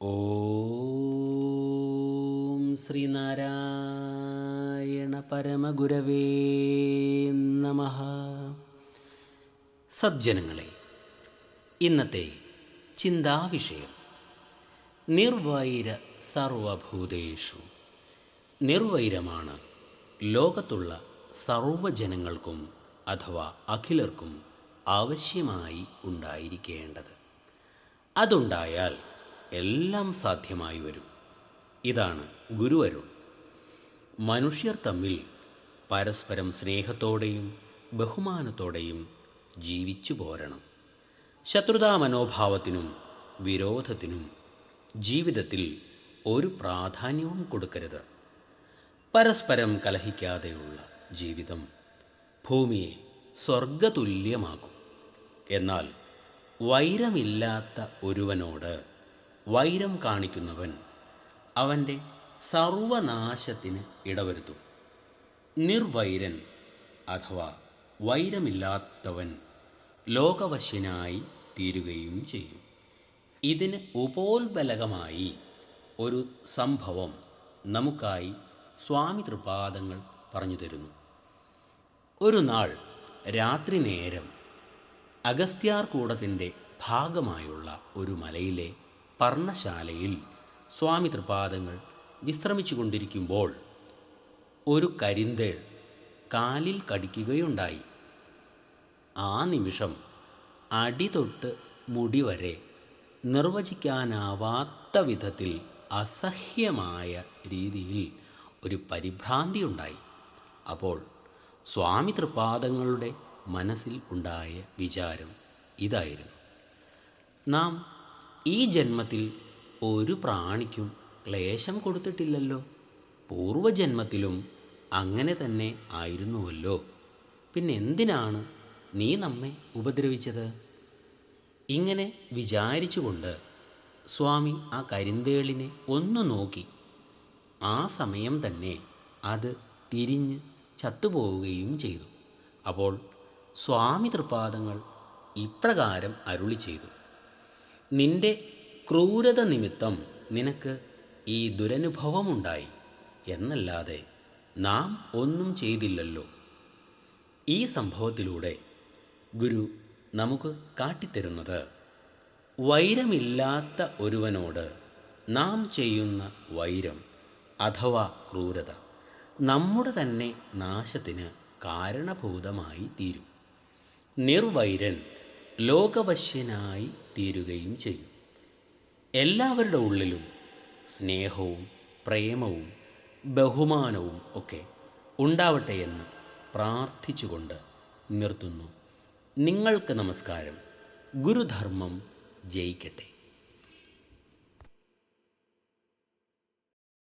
ഓം ശ്രീനാരായണ പരമഗുരവേ നമഃ. സജ്ജനങ്ങളെ, ഇന്നത്തെ ചിന്താവിഷയം നിർവൈര സർവഭൂതേഷു. നിർവൈരമാണ് ലോകത്തുള്ള സർവജനങ്ങൾക്കും അഥവാ അഖിലർക്കും ആവശ്യമായി ഉണ്ടായിരിക്കേണ്ടത്. അതുണ്ടായാൽ എല്ലാം സാധ്യമായി വരും. ഇതാണ് ഗുരുവരുൾ. മനുഷ്യർ തമ്മിൽ പരസ്പരം സ്നേഹത്തോടെയും ബഹുമാനത്തോടെയും ജീവിച്ചു പോരണം. ശത്രുതാ മനോഭാവത്തിനും വിരോധത്തിനും ജീവിതത്തിൽ ഒരു പ്രാധാന്യവും കൊടുക്കരുത്. പരസ്പരം കലഹിക്കാതെയുള്ള ജീവിതം ഭൂമിയെ സ്വർഗതുല്യമാക്കും. എന്നാൽ വൈരമില്ലാത്ത ഒരുവനോട് വൈരം കാണിക്കുന്നവൻ അവൻ്റെ സർവനാശത്തിന് ഇടവരുത്തും. നിർവൈരൻ അഥവാ വൈരമില്ലാത്തവൻ ലോകവശ്യനായി തീരുകയും ചെയ്യും. ഇതിന് ഉപോത്ബലകമായി ഒരു സംഭവം നമുക്കായി സ്വാമി തൃപാദങ്ങൾ പറഞ്ഞു തരുന്നു. ഒരു നാൾ രാത്രി നേരം അഗസ്ത്യാർകൂടത്തിൻ്റെ ഭാഗമായുള്ള ഒരു മലയിലെ പർണശാലയിൽ സ്വാമി തൃപാദങ്ങൾ വിശ്രമിച്ചു കൊണ്ടിരിക്കുമ്പോൾ ഒരു കരിന്തേൾ കാലിൽ കടിക്കുകയുണ്ടായി. ആ നിമിഷം അടി തൊട്ട് മുടി വരെ നിർവചിക്കാനാവാത്ത വിധത്തിൽ അസഹ്യമായ രീതിയിൽ ഒരു പരിഭ്രാന്തി ഉണ്ടായി. അപ്പോൾ സ്വാമി തൃപാദങ്ങളുടെ മനസ്സിൽ ഉണ്ടായ വിചാരം ഇതായിരുന്നു: നാം ഈ ജന്മത്തിൽ ഒരു പ്രാണിക്കും ക്ലേശം കൊടുത്തിട്ടില്ലല്ലോ. പൂർവജന്മത്തിലും അങ്ങനെ തന്നെ ആയിരുന്നുവല്ലോ. പിന്നെ എന്തിനാണ് നീ നമ്മെ ഉപദ്രവിച്ചത്? ഇങ്ങനെ വിചാരിച്ചുകൊണ്ട് സ്വാമി ആ കരിന്തേളിനെ ഒന്ന് നോക്കി. ആ സമയം തന്നെ അത് തിരിഞ്ഞ് ചത്തുപോവുകയും ചെയ്തു. അപ്പോൾ സ്വാമി തൃപാദങ്ങൾ ഇപ്രകാരം അരുളി ചെയ്തു: നിന്റെ ക്രൂരത നിമിത്തം നിനക്ക് ഈ ദുരനുഭവമുണ്ടായി എന്നല്ലാതെ നാം ഒന്നും ചെയ്തില്ലല്ലോ. ഈ സംഭവത്തിലൂടെ ഗുരു നമുക്ക് കാട്ടിത്തരുന്നത്, വൈരമില്ലാത്ത ഒരുവനോട് നാം ചെയ്യുന്ന വൈരം അഥവാ ക്രൂരത നമ്മുടെ തന്നെ നാശത്തിന് കാരണഭൂതമായി തീരും. നിർവൈരൻ ലോകവശ്യനായി തീരുകയും ചെയ്യും. എല്ലാവരുടെ ഉള്ളിലും സ്നേഹവും പ്രേമവും ബഹുമാനവും ഒക്കെ ഉണ്ടാവട്ടെ എന്ന് പ്രാർത്ഥിച്ചുകൊണ്ട് നിർത്തുന്നു. നിങ്ങൾക്ക് നമസ്കാരം. ഗുരുധർമ്മം ജയിക്കട്ടെ.